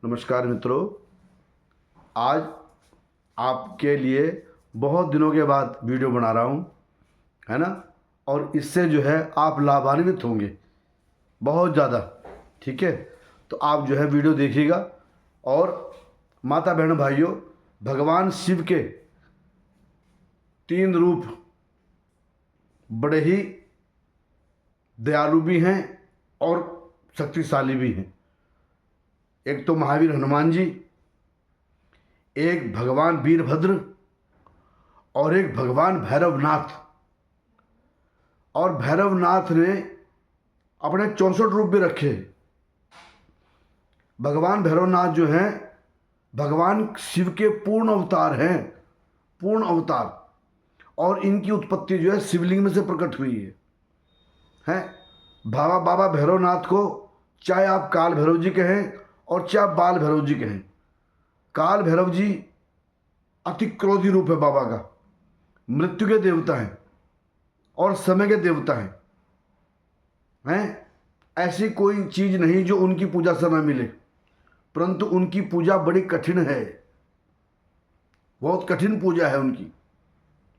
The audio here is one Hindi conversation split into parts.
नमस्कार मित्रों, आज आपके लिए बहुत दिनों के बाद वीडियो बना रहा हूँ, है ना। और इससे जो है आप लाभान्वित होंगे बहुत ज़्यादा। ठीक है, तो आप जो है वीडियो देखिएगा। और माता बहन भाइयों, भगवान शिव के 3 रूप बड़े ही दयालु भी हैं और शक्तिशाली भी हैं। एक तो महावीर हनुमान जी, एक भगवान वीरभद्र और एक भगवान भैरवनाथ। और भैरवनाथ ने अपने 64 रूप भी रखे। भगवान भैरवनाथ जो हैं भगवान शिव के पूर्ण अवतार हैं, पूर्ण अवतार। और इनकी उत्पत्ति जो है शिवलिंग में से प्रकट हुई है। बाबा भैरवनाथ को चाहे आप काल भैरव जी कहें और चाहे आप बाल भैरव जी कहें। काल भैरव जी अति क्रोधी रूप है बाबा का, मृत्यु के देवता हैं और समय के देवता हैं। ऐसी कोई चीज नहीं जो उनकी पूजा से न मिले, परंतु उनकी पूजा बड़ी कठिन है, बहुत कठिन पूजा है उनकी,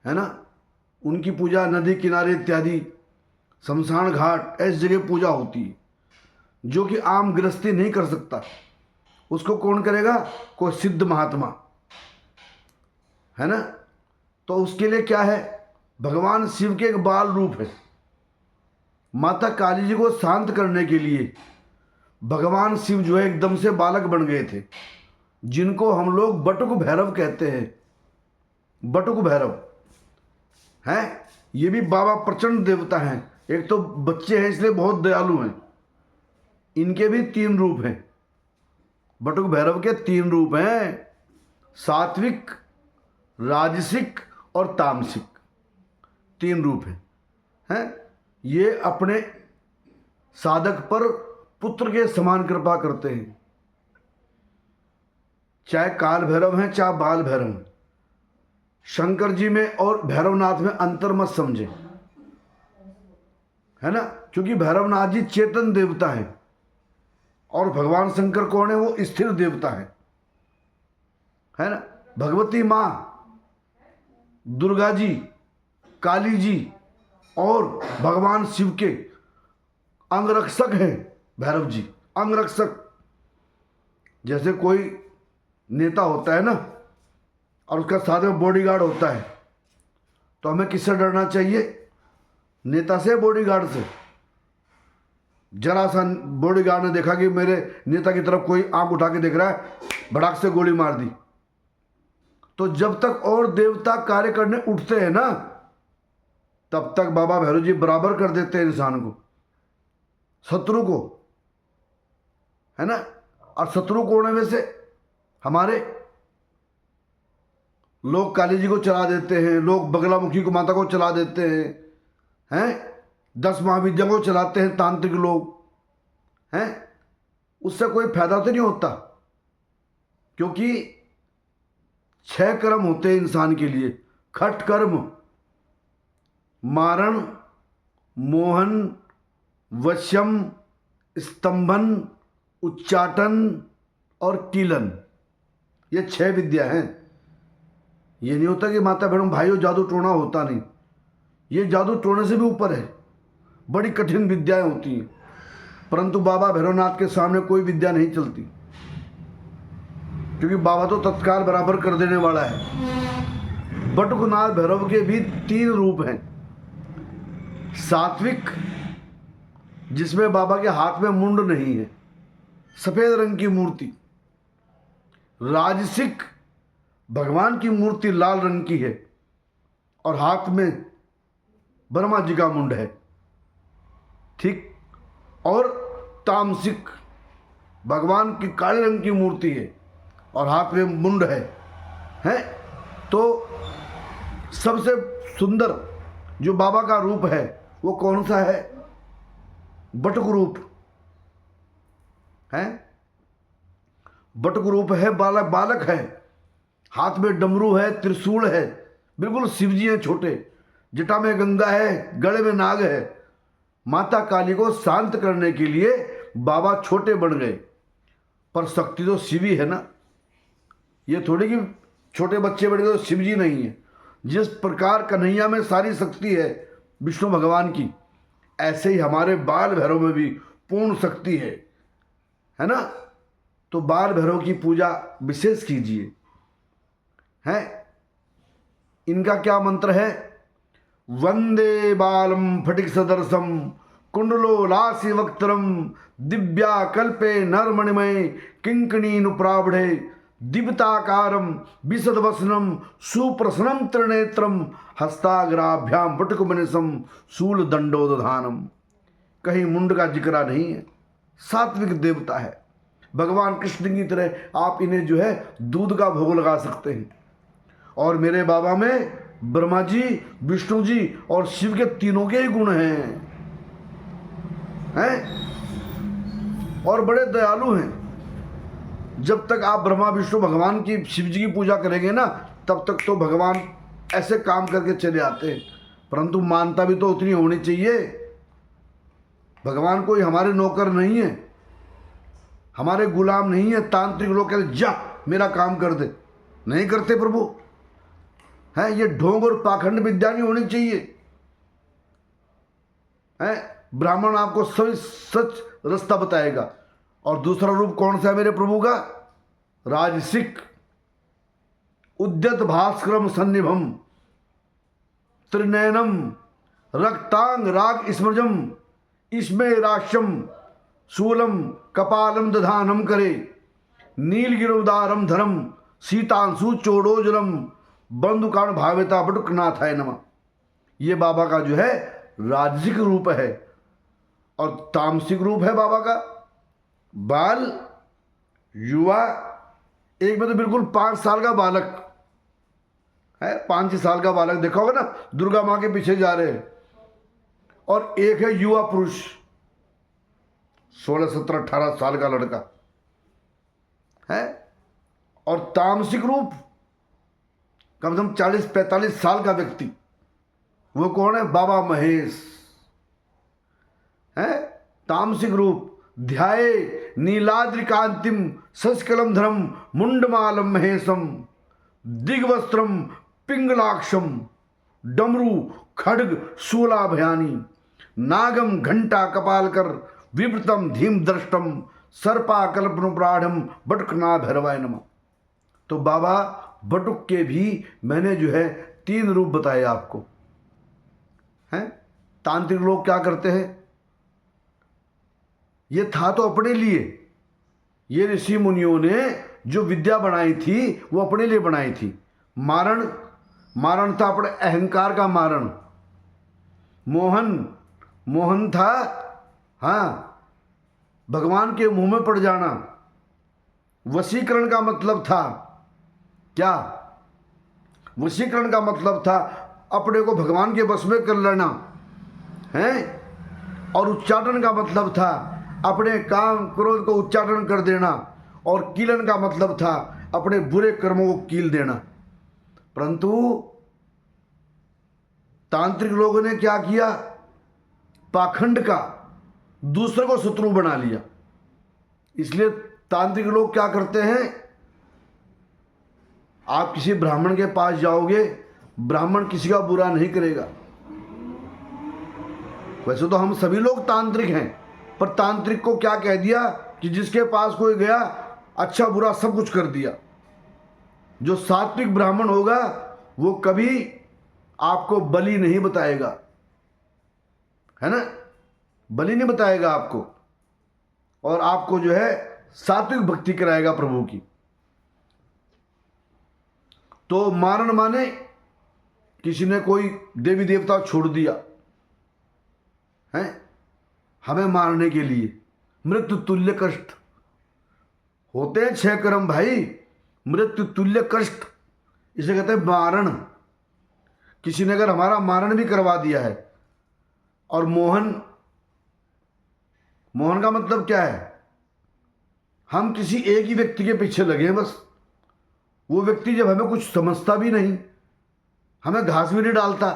है ना। उनकी पूजा नदी किनारे इत्यादि शमशान घाट ऐसी जगह पूजा होती है जो कि आम गृहस्थी नहीं कर सकता। उसको कौन करेगा? कोई सिद्ध महात्मा, है ना। तो उसके लिए क्या है? भगवान शिव के एक बाल रूप है। माता काली जी को शांत करने के लिए भगवान शिव जो है एकदम से बालक बन गए थे, जिनको हम लोग बटुक भैरव कहते हैं। बटुक भैरव हैं, ये भी बाबा प्रचंड देवता हैं। एक तो बच्चे हैं इसलिए बहुत दयालु हैं। इनके भी 3 रूप हैं। बटुक भैरव के 3 रूप हैं, सात्विक, राजसिक और तामसिक। 3 रूप हैं। ये अपने साधक पर पुत्र के समान कृपा करते हैं। चाहे काल भैरव हैं चाहे बाल भैरव हैं। शंकर जी में और भैरवनाथ में अंतर मत समझे, है ना। क्योंकि भैरवनाथ जी चेतन देवता है और भगवान शंकर कौन है? वो स्थिर देवता है ना। भगवती माँ दुर्गा जी, काली जी और भगवान शिव के अंगरक्षक हैं भैरव जी, अंगरक्षक। जैसे कोई नेता होता है ना और उसका साथ में बॉडीगार्ड होता है, तो हमें किससे डरना चाहिए? नेता से, बॉडीगार्ड से। जरा सा बॉडीगार्ड ने देखा कि मेरे नेता की तरफ कोई आंख उठा के देख रहा है, भड़ाक से गोली मार दी। तो जब तक और देवता कार्य करने उठते हैं ना, तब तक बाबा भैरव जी बराबर कर देते हैं इंसान को, शत्रु को, है ना। और शत्रु कौन है? वैसे हमारे लोग काली जी को चला देते हैं, लोग बगलामुखी को माता को चला देते हैं 10 महाविद्या को चलाते हैं तांत्रिक लोग, हैं। उससे कोई फायदा तो नहीं होता, क्योंकि 6 कर्म होते हैं इंसान के लिए। खट कर्म, मारण, मोहन, वश्यम, स्तंभन, उच्चाटन और कीलन। ये 6 विद्या हैं। ये नहीं होता कि माता बहनों भाइयों जादू टोना होता नहीं। ये जादू टोने से भी ऊपर है, बड़ी कठिन विद्याएं होती हैं। परंतु बाबा भैरवनाथ के सामने कोई विद्या नहीं चलती, क्योंकि बाबा तो तत्काल बराबर कर देने वाला है। बटुकनाथ भैरव के भी 3 रूप हैं। सात्विक, जिसमें बाबा के हाथ में मुंड नहीं है, सफेद रंग की मूर्ति। राजसिक, भगवान की मूर्ति लाल रंग की है और हाथ में ब्रह्मा जी का मुंड है, ठीक। और तामसिक, भगवान की काले रंग की मूर्ति है और हाथ में मुंड है। तो सबसे सुंदर जो बाबा का रूप है वो कौन सा है? बटुक रूप है। बटुक रूप है, बालक है, हाथ में डमरू है, त्रिशूल है, बिल्कुल शिवजी हैं छोटे, जटा में गंगा है, गले में नाग है। माता काली को शांत करने के लिए बाबा छोटे बन गए पर शक्ति तो शिव ही है ना। ये थोड़ी कि छोटे बच्चे बड़े तो शिव जी नहीं है। जिस प्रकार कन्हैया में सारी शक्ति है विष्णु भगवान की, ऐसे ही हमारे बाल भैरव में भी पूर्ण शक्ति है ना। तो बाल भैरव की पूजा विशेष कीजिए। हैं, इनका क्या मंत्र है? वंदे बालम फटिक सदर्शम कुंडलो लासी वक्त्रम दिव्या कल्पे नरमणिमय किंकणीनुप्रावढ़े दिव्यताकारम विशदवसनम सुप्रसन्नम त्रिनेत्रम हस्ताग्राभ्याम बटुकमनिसम शूल दंडोदधानम। कहीं मुंड का जिक्र नहीं है, सात्विक देवता है। भगवान कृष्ण की तरह आप इन्हें जो है दूध का भोग लगा सकते हैं। और मेरे बाबा में ब्रह्मा जी, विष्णु जी और शिव के तीनों के ही गुण हैं और बड़े दयालु हैं। जब तक आप ब्रह्मा विष्णु भगवान की, शिव जी की पूजा करेंगे ना, तब तक तो भगवान ऐसे काम करके चले आते हैं। परंतु मानता भी तो उतनी होनी चाहिए। भगवान कोई हमारे नौकर नहीं है, हमारे गुलाम नहीं है। तांत्रिक लोग कहते जा मेरा काम कर दे, नहीं करते प्रभु। है ये ढोंग और पाखंड विद्या नहीं होनी चाहिए। है ब्राह्मण आपको सही सच रास्ता बताएगा। और दूसरा रूप कौन सा है मेरे प्रभु का? राजसिक उद्यत भास्करम सन्निभम त्रिनयनम रक्तांग राग स्मृजम इसमें राशम शूलम कपालम दधानम करे नीलगिरोदारम धरम सीतांशु चोड़ोजलम बंधुकाण भावेता बटुकनाथाय नमः। ये बाबा का जो है राजसिक रूप है। और तामसिक रूप है बाबा का बाल युवा। एक में तो बिल्कुल 5 साल का बालक है, 5 साल का बालक देखा होगा ना, दुर्गा माँ के पीछे जा रहे हैं। और एक है युवा पुरुष, 16, 17, 18 साल का लड़का है। और तामसिक रूप कम से कम 40, 45 साल का व्यक्ति। वो कौन है? बाबा महेश है। तामसिक रूप ध्याये नीलाद्रिकांतिम सस्कलम धरम मुंडमालम महेशम दिग्वस्त्रम पिंगलाक्षम डमरू खड्ग शूलाभयानी नागम घंटा कपालकर विवृतम धीम दृष्टम सर्पा कल्पनुप्राढ़ बटुकना भैरवाय नमः। तो बाबा बटुक के भी मैंने जो है 3 रूप बताए आपको हैं। तांत्रिक लोग क्या करते हैं? ये था तो अपने लिए, ये ऋषि मुनियों ने जो विद्या बनाई थी वो अपने लिए बनाई थी। मारण, मारण था अपने अहंकार का मारण। मोहन, मोहन था हाँ भगवान के मुंह में पड़ जाना। वशीकरण का मतलब था क्या? वशीकरण का मतलब था अपने को भगवान के वश में कर लेना है। और उच्चाटन का मतलब था अपने काम क्रोध को उच्चाटन कर देना। और कीलन का मतलब था अपने बुरे कर्मों को कील देना। परंतु तांत्रिक लोगों ने क्या किया? पाखंड का दूसरे को शत्रु बना लिया। इसलिए तांत्रिक लोग क्या करते हैं? आप किसी ब्राह्मण के पास जाओगे, ब्राह्मण किसी का बुरा नहीं करेगा। वैसे तो हम सभी लोग तांत्रिक हैं, पर तांत्रिक को क्या कह दिया कि जिसके पास कोई गया अच्छा बुरा सब कुछ कर दिया। जो सात्विक ब्राह्मण होगा वो कभी आपको बलि नहीं बताएगा, है ना, बलि नहीं बताएगा आपको। और आपको जो है सात्विक भक्ति कराएगा प्रभु की। तो मारण माने किसी ने कोई देवी देवता छोड़ दिया है हमें मारने के लिए। मृत्यु तुल्य कष्ट होते हैं 6 कर्म भाई, मृत्यु तुल्य कष्ट, इसे कहते हैं मारण। किसी ने अगर हमारा मारण भी करवा दिया है। और मोहन, मोहन का मतलब क्या है? हम किसी एक ही व्यक्ति के पीछे लगे हैं बस। वो व्यक्ति जब हमें कुछ समझता भी नहीं, हमें घास भी नहीं डालता,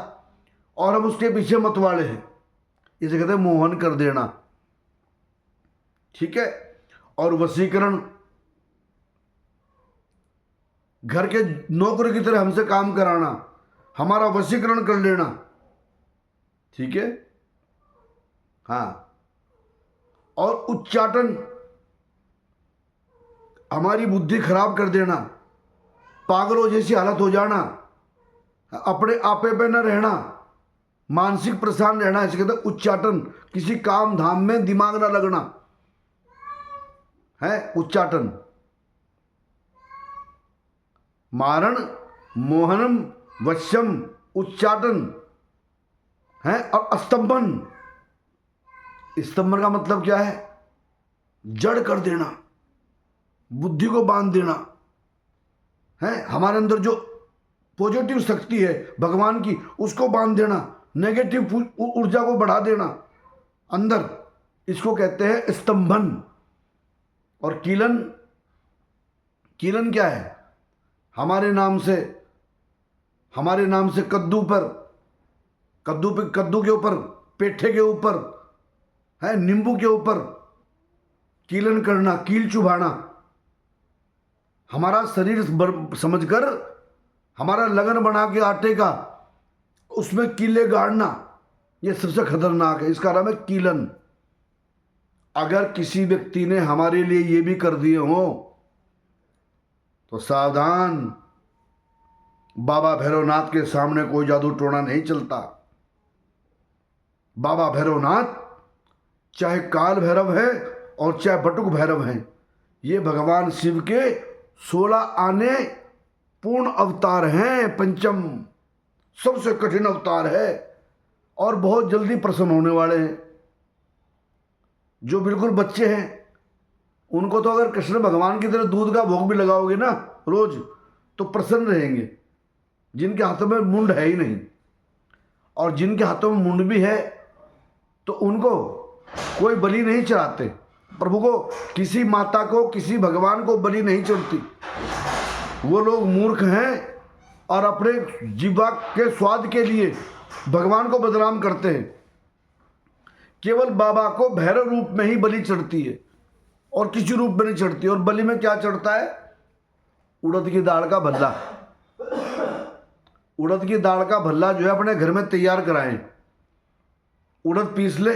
और हम उसके पीछे मतवाले हैं, इसे कहते हैं मोहन कर देना। ठीक है। और वशीकरण घर के नौकर की तरह हमसे काम कराना, हमारा वशीकरण कर लेना, ठीक है। हाँ, और उच्चाटन, हमारी बुद्धि खराब कर देना, पागलों जैसी हालत हो जाना, अपने आपे पे न रहना, मानसिक परेशान रहना, इसे कहते हैं उच्चाटन। किसी काम धाम में दिमाग ना लगना है उच्चाटन। मारण, मोहनम, वश्यम, उच्चाटन है। और स्तंभन, स्तंभन का मतलब क्या है? जड़ कर देना, बुद्धि को बांध देना है। हमारे अंदर जो पॉजिटिव शक्ति है भगवान की, उसको बांध देना, नेगेटिव ऊर्जा को बढ़ा देना अंदर, इसको कहते हैं स्तंभन। और कीलन, कीलन क्या है? हमारे नाम से कद्दू पर, कद्दू के ऊपर, पेठे के ऊपर है, नींबू के ऊपर कीलन करना, कील चुभाना, हमारा शरीर समझकर हमारा लगन बना के आटे का उसमें कीले गाड़ना, ये सबसे खतरनाक है। इसका नाम है कीलन। अगर किसी व्यक्ति ने हमारे लिए ये भी कर दिए हो तो सावधान, बाबा भैरवनाथ के सामने कोई जादू टोना नहीं चलता। बाबा भैरवनाथ चाहे काल भैरव है और चाहे बटुक भैरव हैं, ये भगवान शिव के 16 आने पूर्ण अवतार हैं। पंचम सबसे कठिन अवतार है और बहुत जल्दी प्रसन्न होने वाले हैं। जो बिल्कुल बच्चे हैं उनको तो अगर कृष्ण भगवान की तरह दूध का भोग भी लगाओगे ना रोज, तो प्रसन्न रहेंगे। जिनके हाथों में मुंड है ही नहीं, और जिनके हाथों में मुंड भी है तो उनको कोई बलि नहीं चढ़ाते। प्रभु को, किसी माता को, किसी भगवान को बलि नहीं चढ़ती। वो लोग मूर्ख हैं और अपने जीवा के स्वाद के लिए भगवान को बदनाम करते हैं। केवल बाबा को भैरव रूप में ही बलि चढ़ती है और किसी रूप में नहीं चढ़ती। और बलि में क्या चढ़ता है? उड़द की दाल का भल्ला। उड़द की दाल का भल्ला जो है अपने घर में तैयार कराएं। उड़द पीस ले,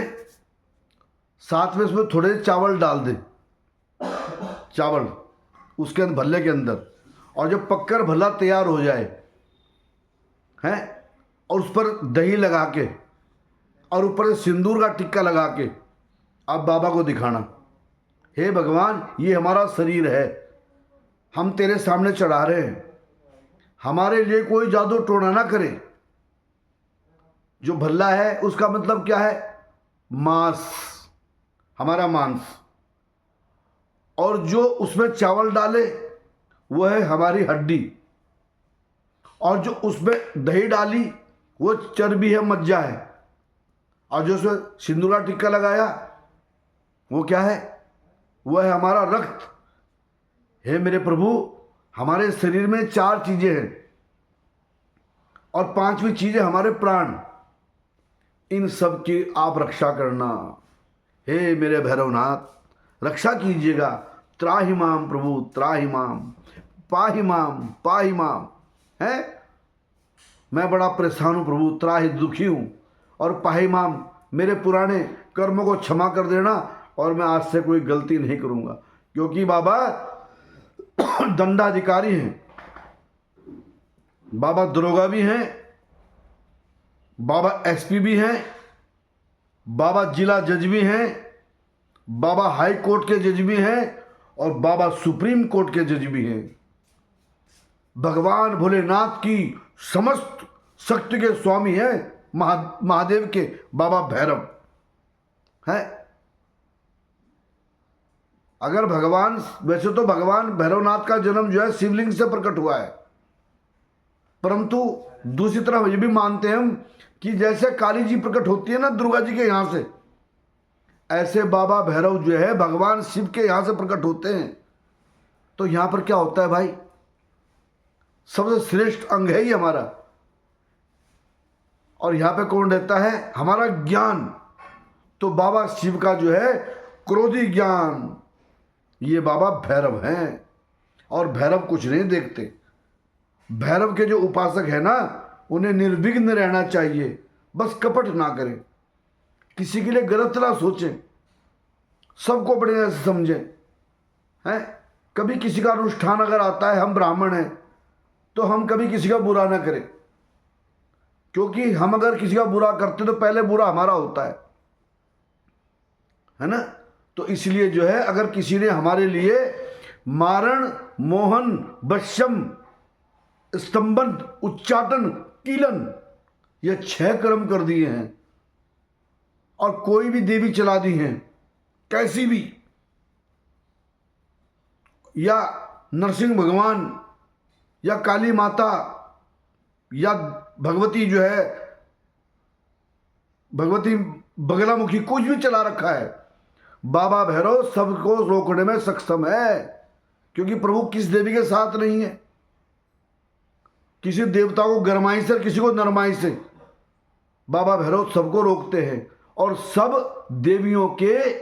साथ में उसमें थोड़े चावल डाल दे, चावल उसके अंदर भल्ले के अंदर, और जब पककर भल्ला तैयार हो जाए हैं, और उस पर दही लगा के और ऊपर से सिंदूर का टिक्का लगा के आप बाबा को दिखाना, हे भगवान ये हमारा शरीर है, हम तेरे सामने चढ़ा रहे हैं, हमारे लिए कोई जादू टोना ना करे। जो भल्ला है उसका मतलब क्या है? मांस, हमारा मांस। और जो उसमें चावल डाले वो है हमारी हड्डी, और जो उसमें दही डाली वो चर्बी है, मज्जा है, और जो उसमें सिंदूर का टिक्का लगाया वो क्या है? वो है हमारा रक्त। हे मेरे प्रभु, हमारे शरीर में 4 चीजें हैं और 5वीं चीज है हमारे प्राण। इन सब की आप रक्षा करना। हे मेरे भैरवनाथ रक्षा कीजिएगा। त्राहि माम प्रभु, त्राहि माम, पाहि माम, पाहि माम। है, मैं बड़ा परेशान हूँ प्रभु, त्राहि दुखी हूँ, और पाहि माम मेरे पुराने कर्मों को क्षमा कर देना और मैं आज से कोई गलती नहीं करूँगा। क्योंकि बाबा दंडाधिकारी हैं, बाबा दरोगा भी हैं, बाबा एसपी भी हैं, बाबा जिला जज भी हैं, बाबा हाई कोर्ट के जज भी हैं, और बाबा सुप्रीम कोर्ट के जज भी हैं। भगवान भोलेनाथ की समस्त शक्ति के स्वामी हैं महादेव के बाबा भैरव है। अगर भगवान, वैसे तो भगवान भैरवनाथ का जन्म जो है शिवलिंग से प्रकट हुआ है, परंतु दूसरी तरफ ये भी मानते हैं हम कि जैसे काली जी प्रकट होती है ना दुर्गा जी के यहाँ से, ऐसे बाबा भैरव जो है भगवान शिव के यहाँ से प्रकट होते हैं। तो यहाँ पर क्या होता है भाई? सबसे श्रेष्ठ अंग है ही हमारा, और यहाँ पे कौन रहता है? हमारा ज्ञान। तो बाबा शिव का जो है क्रोधी ज्ञान, ये बाबा भैरव हैं। और भैरव कुछ नहीं देखते, भैरव के जो उपासक है ना, उन्हें निर्विघ्न रहना चाहिए, बस कपट ना करें, किसी के लिए गलत ना सोचें, सबको बढ़िया से समझें। हैं, कभी किसी का अनुष्ठान अगर आता है, हम ब्राह्मण हैं, तो हम कभी किसी का बुरा ना करें, क्योंकि हम अगर किसी का बुरा करते तो पहले बुरा हमारा होता है ना। तो इसलिए जो है, अगर किसी ने हमारे लिए मारण, मोहन, वश्यम, स्तंभन, उच्चाटन, कीलन, ये 6 कर्म कर दिए हैं, और कोई भी देवी चला दी हैं, कैसी भी, या नरसिंह भगवान, या काली माता, या भगवती जो है, भगवती बगलामुखी, कुछ भी चला रखा है, बाबा भैरव सबको रोकने में सक्षम है, क्योंकि प्रभु किस देवी के साथ नहीं है। किसी देवता को गरमाई से, किसी को नरमाई से, बाबा भैरव सबको रोकते हैं, और सब देवियों के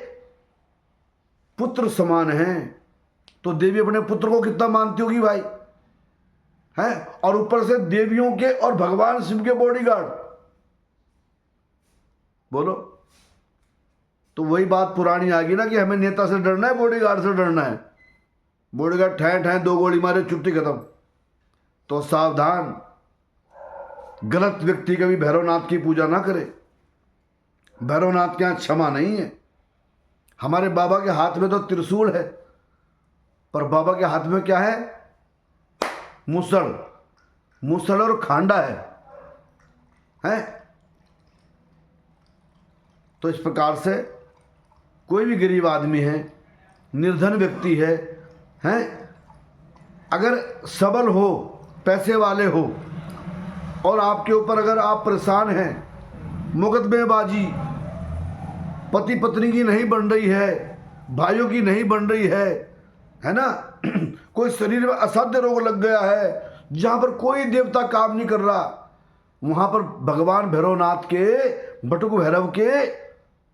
पुत्र समान हैं। तो देवी अपने पुत्र को कितना मानती होगी भाई, हैं, और ऊपर से देवियों के और भगवान शिव के बॉडीगार्ड, बोलो। तो वही बात पुरानी आ गई ना कि हमें नेता से डरना है, बॉडीगार्ड से डरना है। बॉडीगार्ड ठह ठह 2 गोली मारे, छुट्टी खत्म। तो सावधान, गलत व्यक्ति कभी भैरवनाथ की पूजा ना करे। भैरवनाथ के यहाँ क्षमा नहीं है। हमारे बाबा के हाथ में तो त्रिशूल है, पर बाबा के हाथ में क्या है? मूसल और खांडा है? तो इस प्रकार से कोई भी गरीब आदमी है, निर्धन व्यक्ति है, अगर सबल हो, पैसे वाले हो, और आपके ऊपर अगर आप परेशान हैं, मुकदमेबाजी पति पत्नी की नहीं बन रही है, भाइयों की नहीं बन रही है ना, कोई शरीर में असाध्य रोग लग गया है, जहाँ पर कोई देवता काम नहीं कर रहा, वहाँ पर भगवान भैरवनाथ के, बटुक भैरव के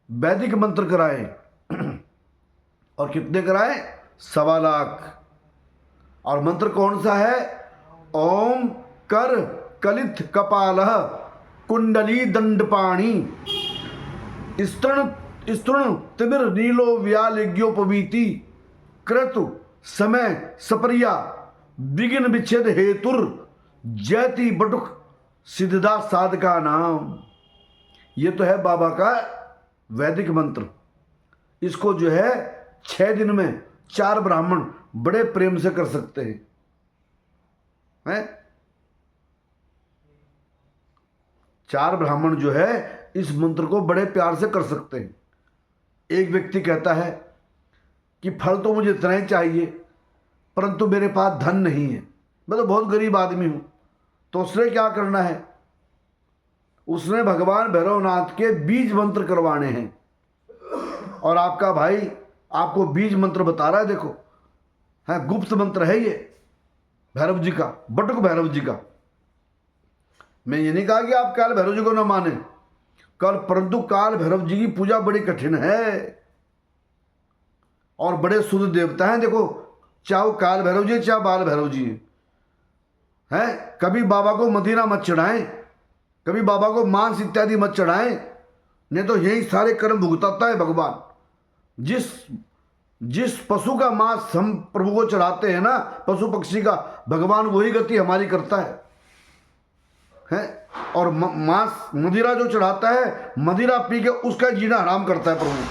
वैदिक मंत्र कराएं। और कितने कराएं? 1.25 लाख। और मंत्र कौन सा है? ओम कर कलित कपालः कुंडली दंडपाणी स्तृण तिमिर नीलो व्यालिज्ञोपवीति क्रतु समय सप्रिया विघ्न विच्छेद हेतुर जयति बटुक सिद्धदा साधका नाम। ये तो है बाबा का वैदिक मंत्र। इसको जो है 6 दिन में 4 ब्राह्मण बड़े प्रेम से कर सकते हैं। 4 ब्राह्मण जो है इस मंत्र को बड़े प्यार से कर सकते हैं। एक व्यक्ति कहता है कि फल तो मुझे इतना ही चाहिए, परंतु मेरे पास धन नहीं है, मैं तो बहुत गरीब आदमी हूं। तो उसने क्या करना है? उसने भगवान भैरवनाथ के बीज मंत्र करवाने हैं। और आपका भाई आपको बीज मंत्र बता रहा है, देखो है, गुप्त मंत्र है ये भैरव जी का, बटुक भैरव जी का। मैं ये नहीं कहा कि आप काल भैरव जी को ना माने, परंतु काल भैरव जी की पूजा बड़ी कठिन है, और बड़े शुद्ध देवता हैं। देखो, चाहे वो काल भैरव जी चाहे बाल भैरव जी हैं। कभी बाबा को मदीना मत चढ़ाएं, कभी बाबा को मांस इत्यादि मत चढ़ाएं, नहीं तो यही सारे कर्म भुगताता है भगवान। जिस पशु का मांस हम प्रभु को चढ़ाते हैं ना, पशु पक्षी का, भगवान वही गति हमारी करता है। और मांस मदिरा जो चढ़ाता है, मदिरा पी के उसका जीना हराम करता है प्रभु।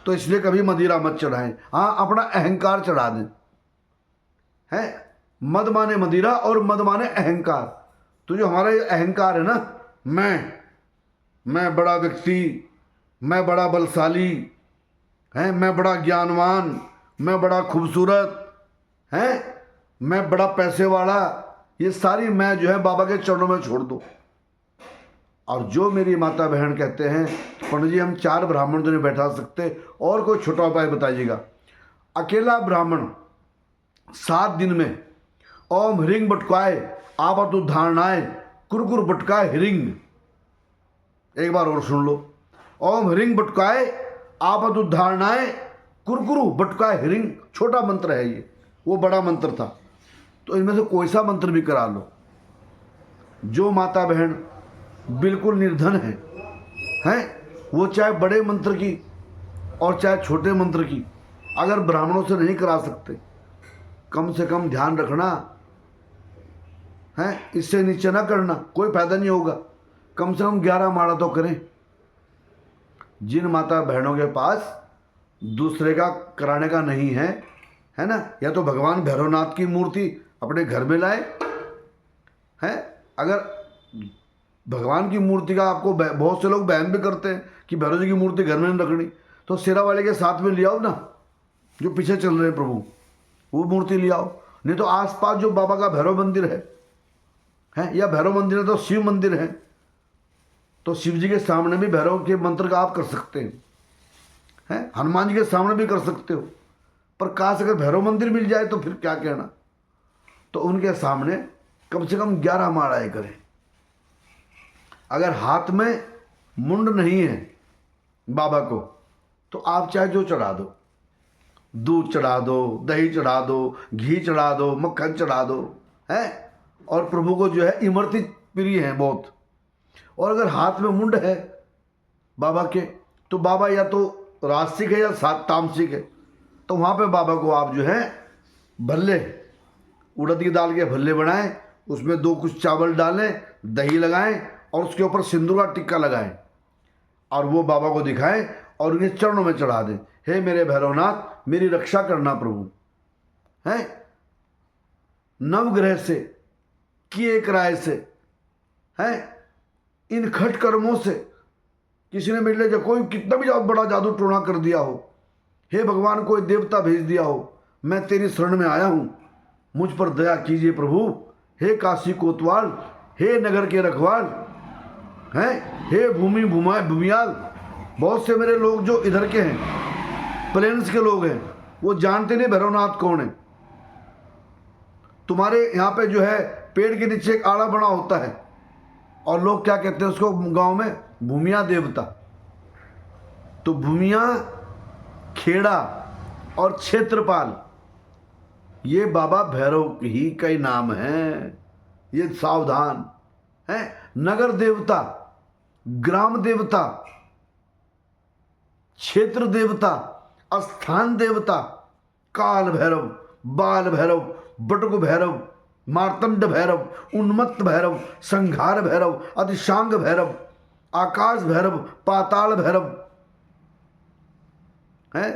तो इसलिए कभी मदिरा मत चढ़ाएं। हाँ, अपना अहंकार चढ़ा दें। है, मद माने मदिरा और मद माने अहंकार। तो जो हमारा ये अहंकार है ना, मैं बड़ा व्यक्ति, मैं बड़ा बलशाली है, मैं बड़ा ज्ञानवान, मैं बड़ा खूबसूरत है, मैं बड़ा पैसे वाला, ये सारी मैं जो है बाबा के चरणों में छोड़ दो। और जो मेरी माता बहन कहते हैं पंडित जी हम 4 ब्राह्मण तो नहीं बैठा सकते, और कोई छोटा उपाय बताइएगा। अकेला ब्राह्मण 7 दिन में ओम ह्रींग बटकाए आवतु धारणाए कुरकुर बटकाए ह्रींग। एक बार और सुन लो। ओम ह्रींग बटकाए आवतु धारणाए कुरकुरु बटकाए ह्रींग। छोटा मंत्र है ये, वो बड़ा मंत्र था। तो इनमें से कोई सा मंत्र भी करा लो। जो माता बहन बिल्कुल निर्धन हैं, वो चाहे बड़े मंत्र की और चाहे छोटे मंत्र की अगर ब्राह्मणों से नहीं करा सकते, कम से कम ध्यान रखना है, इससे नीचे ना करना, कोई फायदा नहीं होगा। कम से कम 11 माला तो करें। जिन माता बहनों के पास दूसरे का कराने का नहीं है ना, या तो भगवान भैरवनाथ की मूर्ति अपने घर में लाए हैं। अगर भगवान की मूर्ति का आपको बहुत से लोग बहन भी करते हैं कि भैरव जी की मूर्ति घर में नहीं रखनी, तो शेरा वाले के साथ में ले आओ ना, जो पीछे चल रहे हैं प्रभु, वो मूर्ति ले आओ। नहीं तो आसपास जो बाबा का भैरव मंदिर है या भैरव मंदिर है तो शिव मंदिर है, तो शिव जी के सामने भी भैरव के मंत्र का आप कर सकते हैं, हनुमान जी के सामने भी कर सकते हो। पर काश अगर भैरव मंदिर मिल जाए तो फिर क्या कहना। तो उनके सामने कम से कम 11 मालाएं करें। अगर हाथ में मुंड नहीं है बाबा को, तो आप चाहे जो चढ़ा दो, दूध चढ़ा दो, दही चढ़ा दो, घी चढ़ा दो, मक्खन चढ़ा दो, है। और प्रभु को जो है इमरती प्रिय है बहुत। और अगर हाथ में मुंड है बाबा के, तो बाबा या तो रास्तिक है या तामसिक है, तो वहाँ पे बाबा को आप जो है भल्ले, उड़द की दाल के भल्ले बनाएं, उसमें 2 कुछ चावल डालें, दही लगाएं और उसके ऊपर सिंदूर का टिक्का लगाएं और वो बाबा को दिखाएं और उनके चरणों में चढ़ा दें। हे मेरे भैरवनाथ, मेरी रक्षा करना प्रभु, हैं। नवग्रह से किए कराए से, हैं, इन खट कर्मों से किसी ने मिले जो कोई कितना भी बड़ा जादू टोना कर दिया हो, हे भगवान कोई देवता भेज दिया हो, मैं तेरी शरण में आया हूँ, मुझ पर दया कीजिए प्रभु। हे काशी कोतवाल, हे नगर के रखवाल, हैं, हे भूमियाल। बहुत से मेरे लोग जो इधर के हैं, प्लेन्स के लोग हैं, वो जानते नहीं भैरवनाथ कौन है। तुम्हारे यहाँ पे जो है पेड़ के नीचे एक आड़ा बना होता है और लोग क्या कहते हैं उसको गांव में, भूमिया देवता। तो भूमिया, खेड़ा और क्षेत्रपाल, ये बाबा भैरव ही का ही नाम है, ये सावधान है। नगर देवता, ग्राम देवता, क्षेत्र देवता, स्थान देवता, काल भैरव, बाल भैरव, बटुक भैरव, मार्तंड भैरव, उन्मत्त भैरव, संघार भैरव, अधिशांग भैरव, आकाश भैरव, पाताल भैरव, है।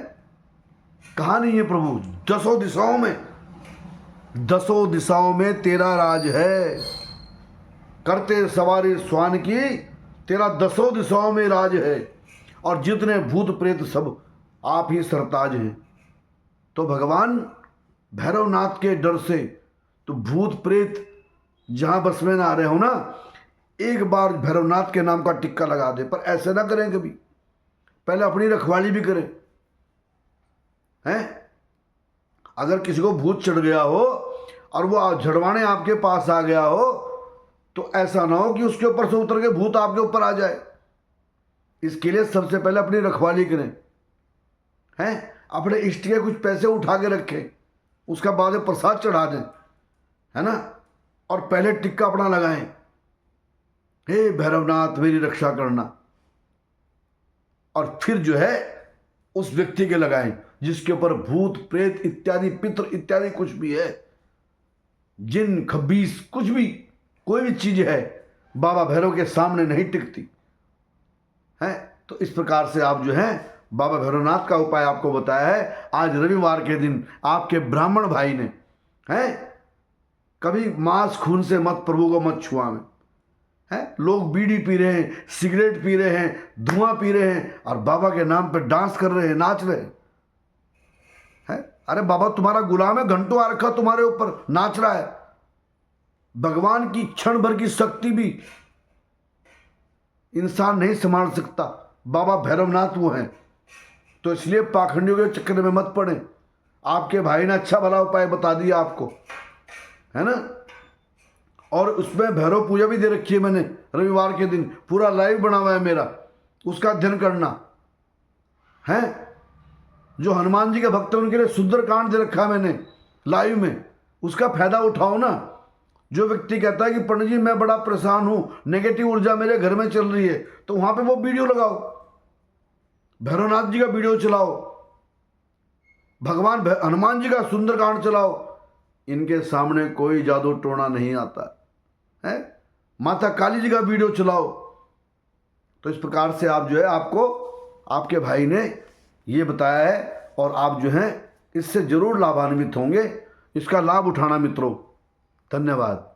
कहा नहीं है प्रभु, 10 दिशाओं में, 10 दिशाओं में तेरा राज है। करते सवारी स्वान की, तेरा 10 दिशाओं में राज है। और जितने भूत प्रेत सब आप ही सरताज हैं। तो भगवान भैरवनाथ के डर से तो भूत प्रेत जहां बस में ना आ रहे हो ना, एक बार भैरवनाथ के नाम का टिक्का लगा दे। पर ऐसे ना करें, कभी पहले अपनी रखवाली भी करें, हैं। अगर किसी को भूत चढ़ गया हो और वो झड़वाने आपके पास आ गया हो, तो ऐसा ना हो कि उसके ऊपर से उतर के भूत आपके ऊपर आ जाए। इसके लिए सबसे पहले अपनी रखवाली करें, हैं। अपने इष्ट के कुछ पैसे उठा के रखें, उसका बाद में प्रसाद चढ़ा दें, है ना। और पहले टिक्का अपना लगाएं, हे भैरवनाथ मेरी रक्षा करना। और फिर जो है उस व्यक्ति के लगाएं जिसके ऊपर भूत प्रेत इत्यादि, पितृ इत्यादि कुछ भी है, जिन खबीस कुछ भी, कोई भी चीज है, बाबा भैरव के सामने नहीं टिकती है। तो इस प्रकार से आप जो है बाबा भैरवनाथ का उपाय आपको बताया है। आज रविवार के दिन आपके ब्राह्मण भाई ने, हैं, कभी मांस खून से मत प्रभु को मत छुआवें, हैं। लोग बीड़ी पी रहे हैं, सिगरेट पी रहे हैं, धुआं पी रहे हैं और बाबा के नाम पर डांस कर रहे हैं, नाच रहे हैं। अरे बाबा तुम्हारा गुलाम है, घंटों आ रखा तुम्हारे ऊपर, नाच रहा है। भगवान की क्षण भर की शक्ति भी इंसान नहीं संभाल सकता, बाबा भैरवनाथ वो हैं। तो इसलिए पाखंडियों के चक्कर में मत पड़े। आपके भाई ने अच्छा भला उपाय बता दिया आपको, है ना। और उसमें भैरव पूजा भी दे रखी है मैंने, रविवार के दिन पूरा लाइव बना हुआ है मेरा, उसका अध्ययन करना है। जो हनुमान जी के भक्त हैं उनके लिए सुंदरकांड दे रखा है मैंने लाइव में, उसका फायदा उठाओ ना। जो व्यक्ति कहता है कि पंडित जी मैं बड़ा परेशान हूं, नेगेटिव ऊर्जा मेरे घर में चल रही है, तो वहां पे वो वीडियो लगाओ, भैरवनाथ जी का वीडियो चलाओ, भगवान हनुमान जी का सुंदरकांड चलाओ। इनके सामने कोई जादू टोना नहीं आता है। माता काली जी का वीडियो चलाओ। तो इस प्रकार से आप जो है, आपको आपके भाई ने ये बताया है और आप जो हैं इससे जरूर लाभान्वित होंगे। इसका लाभ उठाना मित्रों। धन्यवाद।